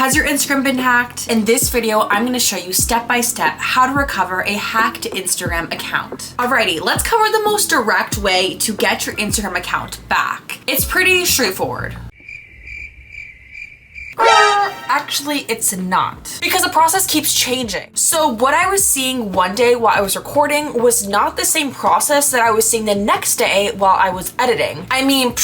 Has your Instagram been hacked? In this video, I'm gonna show you step by step how to recover a hacked Instagram account. Alrighty, let's cover the most direct way to get your Instagram account back. It's pretty straightforward. Actually, it's not, because the process keeps changing. So what I was seeing one day while I was recording was not the same process that I was seeing the next day while I was editing. I mean,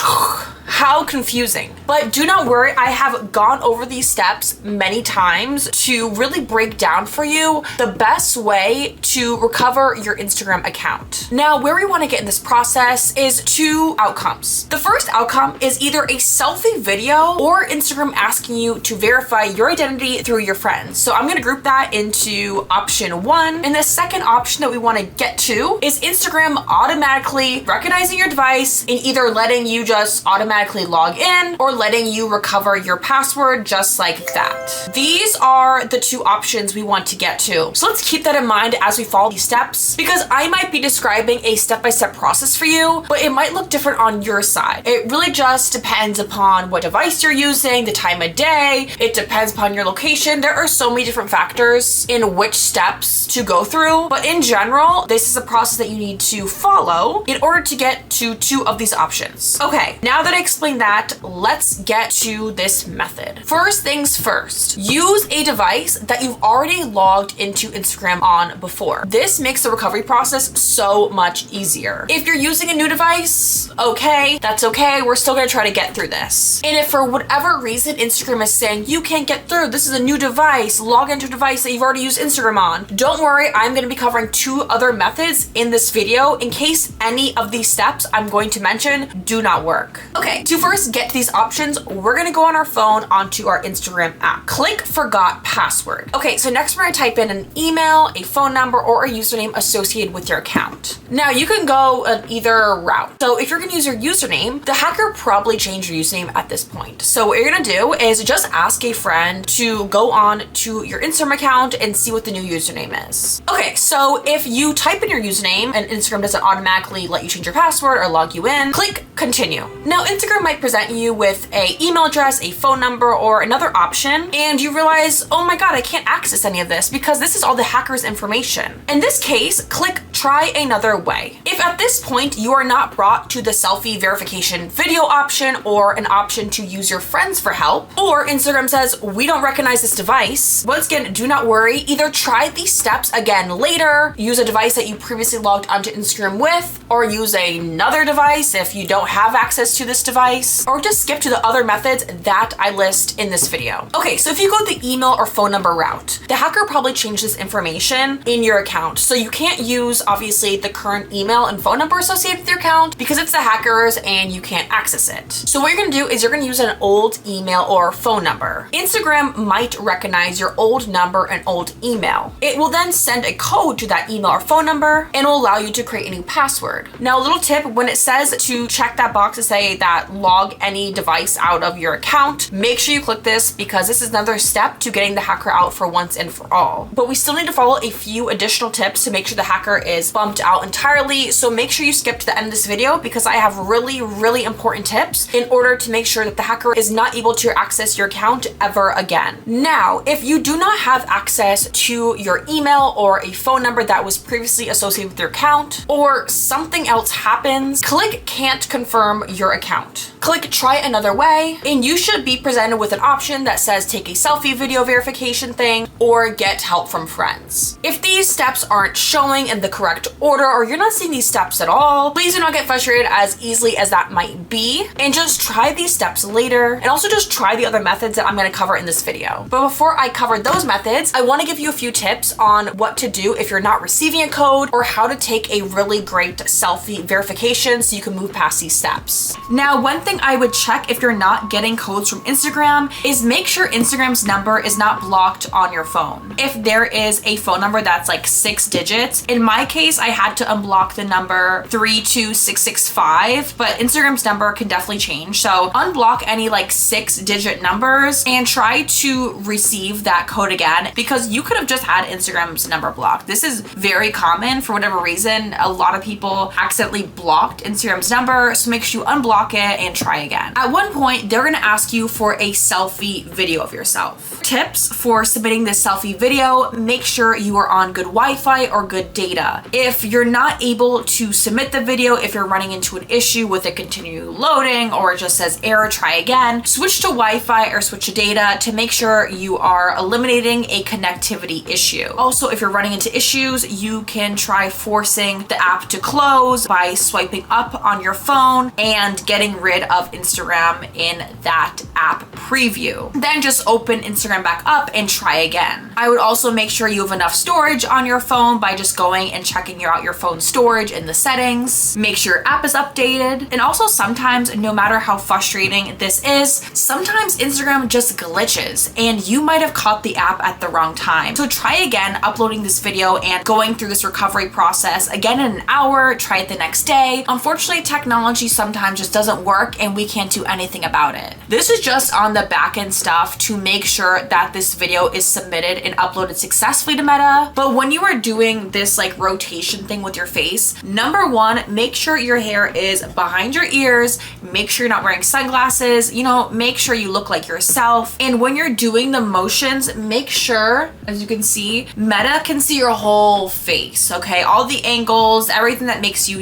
how confusing. But do not worry, I have gone over these steps many times to really break down for you the best way to recover your Instagram account. Now, where we want to get in this process is two outcomes. The first outcome is either a selfie video or Instagram asking you to verify your identity through your friends. So I'm gonna group that into option one. And the second option that we want to get to is Instagram automatically recognizing your device and either letting you just automatically log in or letting you recover your password just like that. These are the two options we want to get to. So let's keep that in mind as we follow these steps, because I might be describing a step-by-step process for you, but it might look different on your side. It really just depends upon what device you're using, the time of day. It depends upon your location. There are so many different factors in which steps to go through, but in general, this is a process that you need to follow in order to get to two of these options. Okay, now that I explained that, let's get to this method. First things first, use a device that you've already logged into Instagram on before. This makes the recovery process so much easier. If you're using a new device, okay, that's okay. We're still gonna try to get through this. And if for whatever reason Instagram is saying you can't get through, this is a new device, log into a device that you've already used Instagram on, don't worry, I'm gonna be covering two other methods in this video in case any of these steps I'm going to mention do not work. Okay, to first get to these options, we're gonna go on our phone onto our Instagram app. Click forgot password. Okay, so next we're gonna type in an email, a phone number, or a username associated with your account. Now you can go either route. So if you're gonna use your username, the hacker probably changed your username at this point. So what you're gonna do is just ask a friend to go on to your Instagram account and see what the new username is. Okay, so if you type in your username and Instagram doesn't automatically let you change your password or log you in, click continue. Now Instagram might present you with a email address, a phone number, or another option, and you realize, oh my god, I can't access any of this because this is all the hacker's information. In this case, click try another way. If at this point you are not brought to the selfie verification video option or an option to use your friends for help, or Instagram says we don't recognize this device, once again, do not worry. Either try these steps again later, use a device that you previously logged onto Instagram with, or use another device if you don't have access to this device, or just skip to the other methods that I list in this video. Okay, so if you go the email or phone number route, the hacker probably changed this information in your account. So you can't use obviously the current email and phone number associated with your account because it's the hackers and you can't access it. So what you're gonna do is you're gonna use an old email or phone number. Instagram might recognize your old number and old email. It will then send a code to that email or phone number and will allow you to create a new password. Now, a little tip, when it says to check that box to say that log any device out of your account, make sure you click this because this is another step to getting the hacker out for once and for all. But we still need to follow a few additional tips to make sure the hacker is bumped out entirely. So make sure you skip to the end of this video because I have really important tips in order to make sure that the hacker is not able to access your account ever again. Now, if you do not have access to your email or a phone number that was previously associated with your account, or something else happens, click can't confirm your account. Click try another way, and you should be presented with an option that says take a selfie video verification thing or get help from friends. If these steps aren't showing in the correct order or you're not seeing these steps at all, please do not get frustrated as easily as that might be, and just try these steps later, and also just try the other methods that I'm going to cover in this video. But before I cover those methods, I want to give you a few tips on what to do if you're not receiving a code, or how to take a really great selfie verification so you can move past these steps. Now, one thing I would check if you're not getting codes from Instagram is make sure Instagram's number is not blocked on your phone. If there is a phone number that's like 6 digits, in my case, I had to unblock the number 32665, but Instagram's number can definitely change. So unblock any like 6-digit numbers and try to receive that code again, because you could have just had Instagram's number blocked. This is very common for whatever reason. A lot of people accidentally blocked Instagram's number, so make sure you unblock it and try again. At one point, they're gonna ask you for a selfie video of yourself. Tips for submitting this selfie video: make sure you are on good Wi-Fi or good data. If you're not able to submit the video, if you're running into an issue with it continue loading or it just says error, try again, switch to Wi-Fi or switch to data to make sure you are eliminating a connectivity issue. Also, if you're running into issues, you can try forcing the app to close by swiping up on your phone and getting rid of Instagram in that app preview. Then just open Instagram back up and try again. I would also make sure you have enough storage on your phone by just going and checking out your phone storage in the settings. Make sure your app is updated. And also sometimes, no matter how frustrating this is, sometimes Instagram just glitches and you might have caught the app at the wrong time. So try again uploading this video and going through this recovery process again in an hour, try it the next day. Unfortunately, technology sometimes just doesn't work and we can't do anything about it. This is just on the back end stuff to make sure that this video is submitted and uploaded successfully to Meta. But when you are doing this like rotation thing with your face, number one, make sure your hair is behind your ears, make sure you're not wearing sunglasses, make sure you look like yourself. And when you're doing the motions, make sure, as you can see, Meta can see your whole face, okay? All the angles, everything that makes you,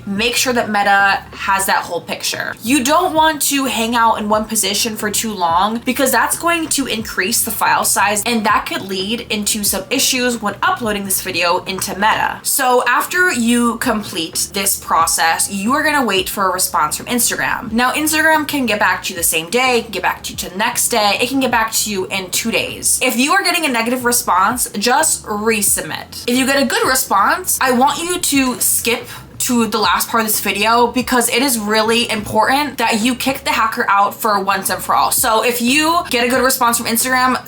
make sure that Meta has that whole picture. You don't want to hang out in one position for too long because that's going to increase the file size and that could lead into some issues when uploading this video into Meta. So after you complete this process, you are gonna wait for a response from Instagram. Now, Instagram can get back to you the same day, can get back to you the next day, it can get back to you in 2 days. If you are getting a negative response, just resubmit. If you get a good response, I want you to skip to the last part of this video because it is really important that you kick the hacker out for once and for all. So if you get a good response from Instagram,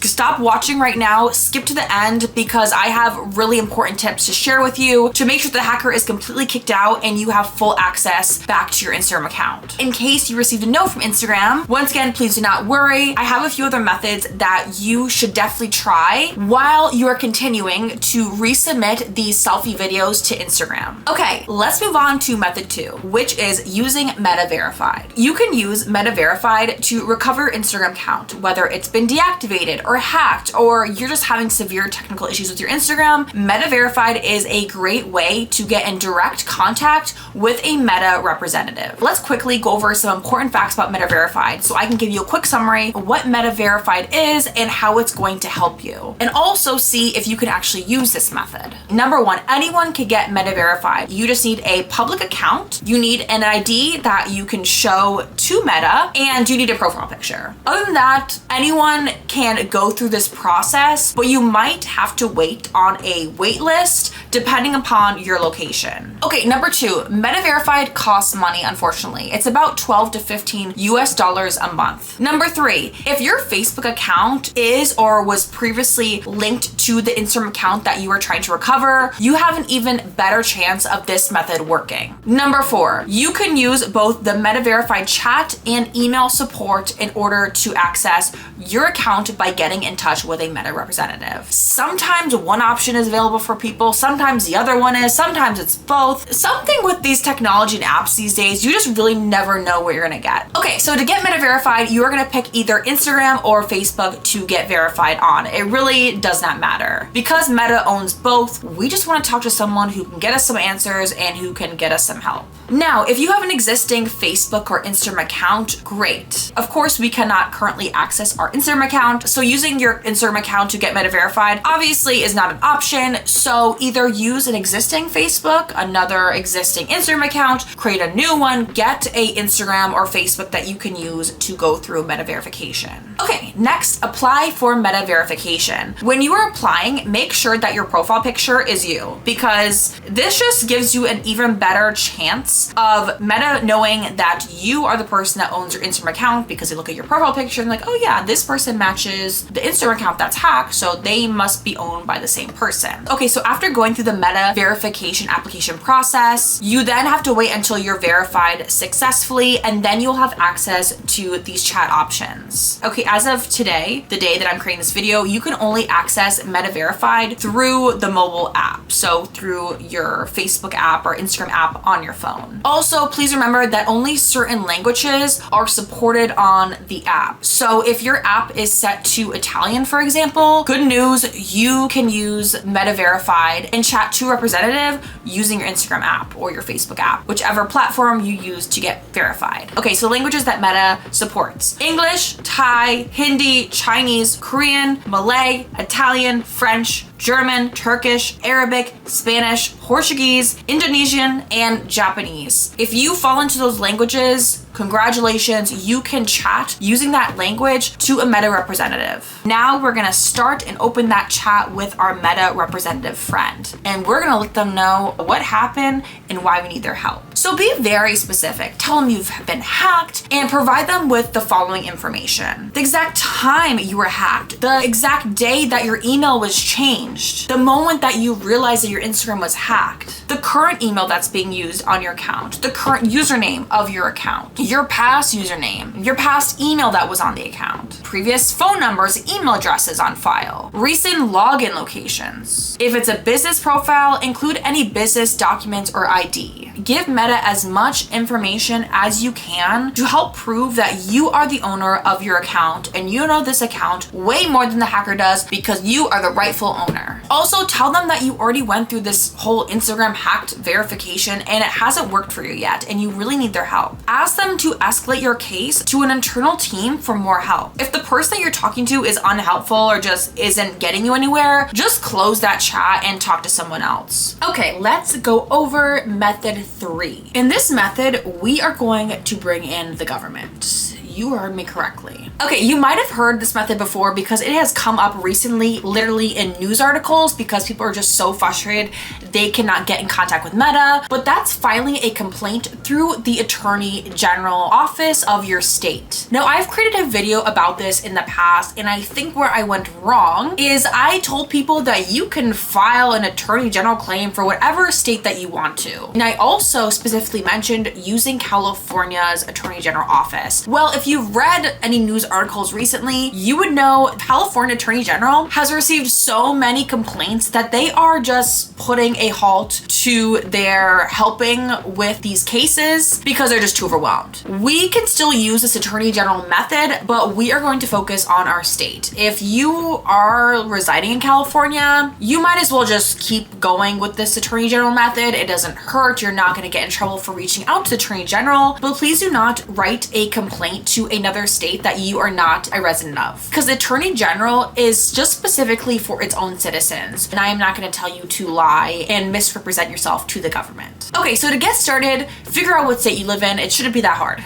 stop watching right now, skip to the end because I have really important tips to share with you to make sure the hacker is completely kicked out and you have full access back to your Instagram account. In case you received a no from Instagram, once again, please do not worry. I have a few other methods that you should definitely try while you are continuing to resubmit these selfie videos to Instagram. Okay, let's move on to method 2, which is using Meta Verified. You can use Meta Verified to recover your Instagram account, whether it's been deactivated or hacked, or you're just having severe technical issues with your Instagram. Meta Verified is a great way to get in direct contact with a Meta representative. Let's quickly go over some important facts about Meta Verified so I can give you a quick summary of what Meta Verified is and how it's going to help you, and also see if you can actually use this method. Number one, anyone can get Meta Verified. You just need a public account, you need an ID that you can show to Meta, and you need a profile picture. Other than that, anyone can go through this process, but you might have to wait on a wait list depending upon your location. Okay, number 2, Meta Verified costs money, unfortunately. It's about $12 to $15 US a month. Number 3, if your Facebook account is or was previously linked to the Instagram account that you are trying to recover, you have an even better chance of this method working. Number 4, you can use both the Meta Verified chat and email support in order to access your account by getting in touch with a Meta representative. Sometimes one option is available for people, sometimes the other one is, sometimes it's both. Something with these technology and apps these days, you just really never know what you're gonna get. Okay, so to get Meta Verified, you are gonna pick either Instagram or Facebook to get verified on. It really does not matter. Because Meta owns both, we just wanna talk to someone who can get us some answers and who can get us some help. Now, if you have an existing Facebook or Instagram account, great. Of course, we cannot currently access our Instagram account, so using your Instagram account to get Meta Verified obviously is not an option, so either use an existing Facebook, another existing Instagram account, create a new one, get a Instagram or Facebook that you can use to go through Meta Verification. Okay, next, apply for Meta Verification. When you are applying, make sure that your profile picture is you, because this just gives you an even better chance of Meta knowing that you are the person that owns your Instagram account because they look at your profile picture and like, oh yeah, this person matches the Instagram account that's hacked, so they must be owned by the same person. Okay, so after going through the Meta Verification application process, you then have to wait until you're verified successfully, and then you'll have access to these chat options. Okay, as of today, the day that I'm creating this video, you can only access Meta Verified through the mobile app. So through your Facebook Facebook app or Instagram app on your phone. Also, please remember that only certain languages are supported on the app. So if your app is set to Italian, for example, good news, you can use Meta Verified and chat to a representative using your Instagram app or your Facebook app, whichever platform you use to get verified. Okay, so languages that Meta supports: English, Thai, Hindi, Chinese, Korean, Malay, Italian, French, German, Turkish, Arabic, Spanish, Portuguese, Indonesian, and Japanese. If you fall into those languages, congratulations, you can chat using that language to a Meta representative. Now we're gonna start and open that chat with our Meta representative friend, and we're gonna let them know what happened and why we need their help. So be very specific. Tell them you've been hacked and provide them with the following information: the exact time you were hacked, the exact day that your email was changed, the moment that you realized that your Instagram was hacked, the current email that's being used on your account, the current username of your account, your past username, your past email that was on the account, previous phone numbers, email addresses on file, recent login locations. If it's a business profile, include any business documents or ID. Give Meta as much information as you can to help prove that you are the owner of your account and you know this account way more than the hacker does because you are the rightful owner. Also, tell them that you already went through this whole Instagram hacked verification and it hasn't worked for you yet and you really need their help. Ask them to escalate your case to an internal team for more help. If the person that you're talking to is unhelpful or just isn't getting you anywhere, just close that chat and talk to someone else. Okay, let's go over method 3. In this method, we are going to bring in the government. You heard me correctly. Okay, you might have heard this method before because it has come up recently, literally in news articles, because people are just so frustrated they cannot get in contact with Meta, but that's filing a complaint through the Attorney General office of your state. Now, I've created a video about this in the past, and I think where I went wrong is I told people that you can file an Attorney General claim for whatever state that you want to. And I also specifically mentioned using California's Attorney General office. Well, if you've read any news articles recently, you would know California Attorney General has received so many complaints that they are just putting a halt to their helping with these cases because they're just too overwhelmed. We can still use this Attorney General method, but we are going to focus on our state. If you are residing in California, you might as well just keep going with this Attorney General method. It doesn't hurt. You're not going to get in trouble for reaching out to the Attorney General, but please do not write a complaint to another state that you are not a resident of, because the Attorney General is just specifically for its own citizens, and I am not going to tell you to lie and misrepresent yourself to the government. Okay, so to get started, figure out what state you live in. It shouldn't be that hard.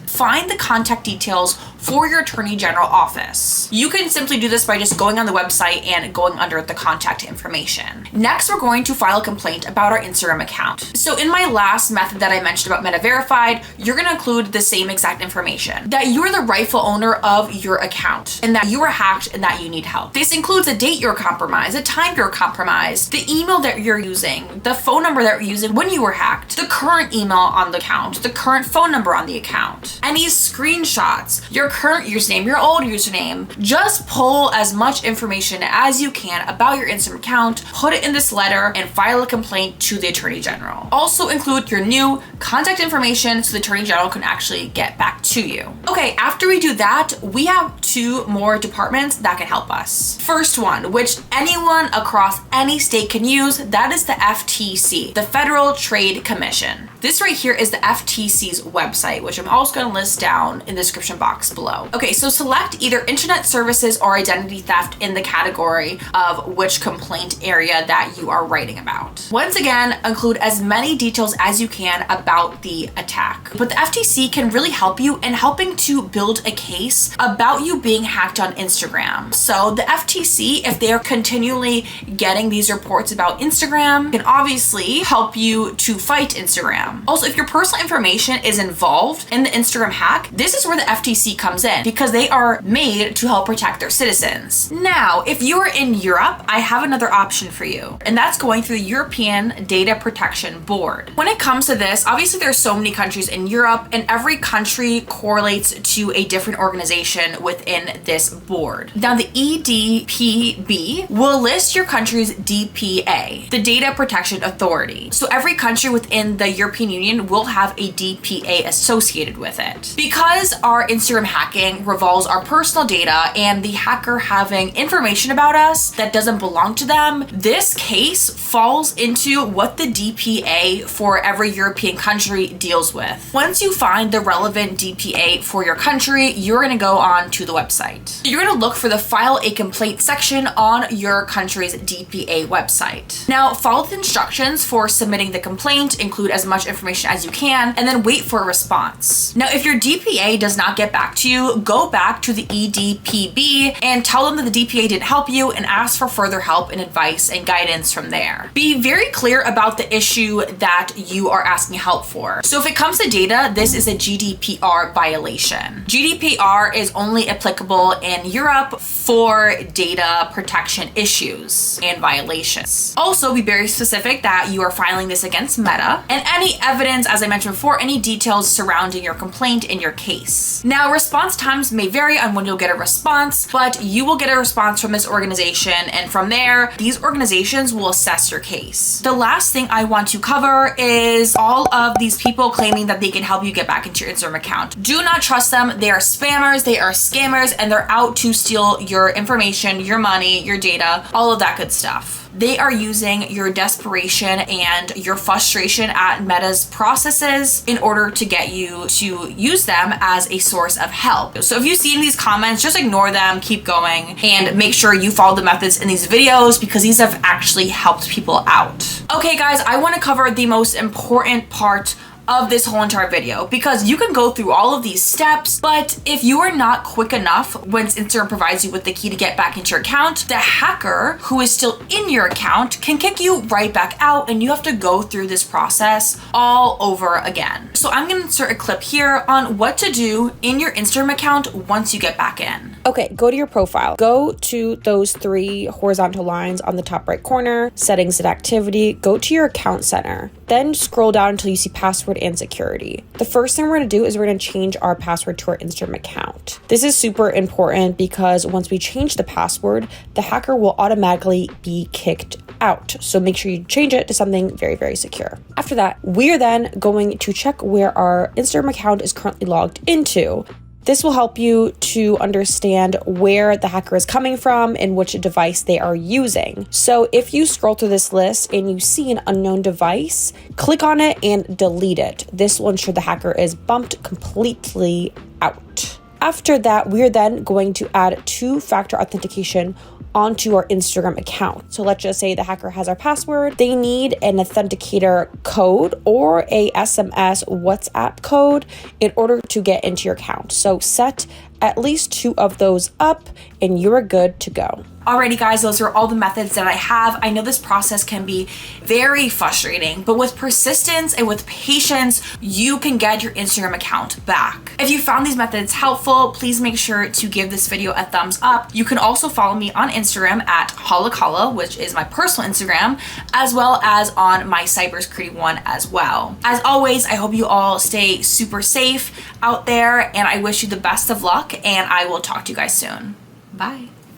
Find the contact details for your Attorney General office. You can simply do this by just going on the website and going under the contact information. Next, we're going to file a complaint about our Instagram account. So in my last method that I mentioned about Meta Verified, you're gonna include the same exact information, that you're the rightful owner of your account and that you were hacked and that you need help. This includes the date you're compromised, the time you're compromised, the email that you're using, the phone number that you're using when you were hacked, the current email on the account, the current phone number on the account, any screenshots, your current username, your old username. Just pull as much information as you can about your Instagram account, put it in this letter, and file a complaint to the Attorney General. Also include your new contact information so the Attorney General can actually get back to you. Okay, after we do that, we have 2 more departments that can help us. First one, which anyone across any state can use, that is the FTC, the Federal Trade Commission. This right here is the FTC's website, which I'm also going to list down in the description box below. Okay, so select either internet services or identity theft in the category of which complaint area that you are writing about. Once again, include as many details as you can about the attack. But the FTC can really help you in helping to build a case about you being hacked on Instagram. So the FTC, if they're continually getting these reports about Instagram, can obviously help you to fight Instagram. Also, if your personal information is involved in the Instagram hack, this is where the FTC comes comes in because they are made to help protect their citizens. Now, if you are in Europe, I have another option for you, and that's going through the European Data Protection Board. When it comes to this, obviously there's so many countries in Europe, and every country correlates to a different organization within this board. Now, the EDPB will list your country's DPA, the Data Protection Authority. So every country within the European Union will have a DPA associated with it. Because our Instagram hacking revolves our personal data and the hacker having information about us that doesn't belong to them, this case falls into what the DPA for every European country deals with. Once you find the relevant DPA for your country, you're going to go on to the website. You're going to look for the File a Complaint section on your country's DPA website. Now, follow the instructions for submitting the complaint, include as much information as you can, and then wait for a response. Now, if your DPA does not get back to you, go back to the EDPB and tell them that the DPA didn't help you and ask for further help and advice and guidance from there. Be very clear about the issue that you are asking help for. So if it comes to data, this is a GDPR violation. GDPR is only applicable in Europe for data protection issues and violations. Also, be very specific that you are filing this against Meta, and any evidence, as I mentioned before, any details surrounding your complaint in your case. Now, response times may vary on when you'll get a response, but you will get a response from this organization, and from there, these organizations will assess your case. The last thing I want to cover is all of these people claiming that they can help you get back into your Instagram account. Do not trust them. They are spammers, they are scammers, and they're out to steal your information, your money, your data, all of that good stuff. They are using your desperation and your frustration at Meta's processes in order to get you to use them as a source of help. So if you see in these comments, just ignore them, keep going, and make sure you follow the methods in these videos because these have actually helped people out. Okay, guys, I want to cover the most important part of this whole entire video because you can go through all of these steps, but if you are not quick enough once Instagram provides you with the key to get back into your account, the hacker who is still in your account can kick you right back out and you have to go through this process all over again. So I'm gonna insert a clip here on what to do in your Instagram account once you get back in. Okay, go to your profile. Go to those 3 horizontal lines on the top right corner, settings and activity, go to your account center. Then scroll down until you see password and security. The first thing we're going to do is we're going to change our password to our Instagram account. This is super important because once we change the password, the hacker will automatically be kicked out. So make sure you change it to something very, very secure. After that, we are then going to check where our Instagram account is currently logged into. This will help you to understand where the hacker is coming from and which device they are using. So if you scroll through this list and you see an unknown device, click on it and delete it. This will ensure the hacker is bumped completely out. After that, we're then going to add 2-factor authentication onto our Instagram account. So let's just say the hacker has our password. They need an Authenticator code or a SMS WhatsApp code in order to get into your account. So set at least 2 of those up and you're good to go. Alrighty guys, those are all the methods that I have. I know this process can be very frustrating, but with persistence and with patience, you can get your Instagram account back. If you found these methods helpful, please make sure to give this video a thumbs up. You can also follow me on Instagram at Halakala, which is my personal Instagram, as well as on my cybersecurity one as well. As always, I hope you all stay super safe out there and I wish you the best of luck and I will talk to you guys soon. Bye.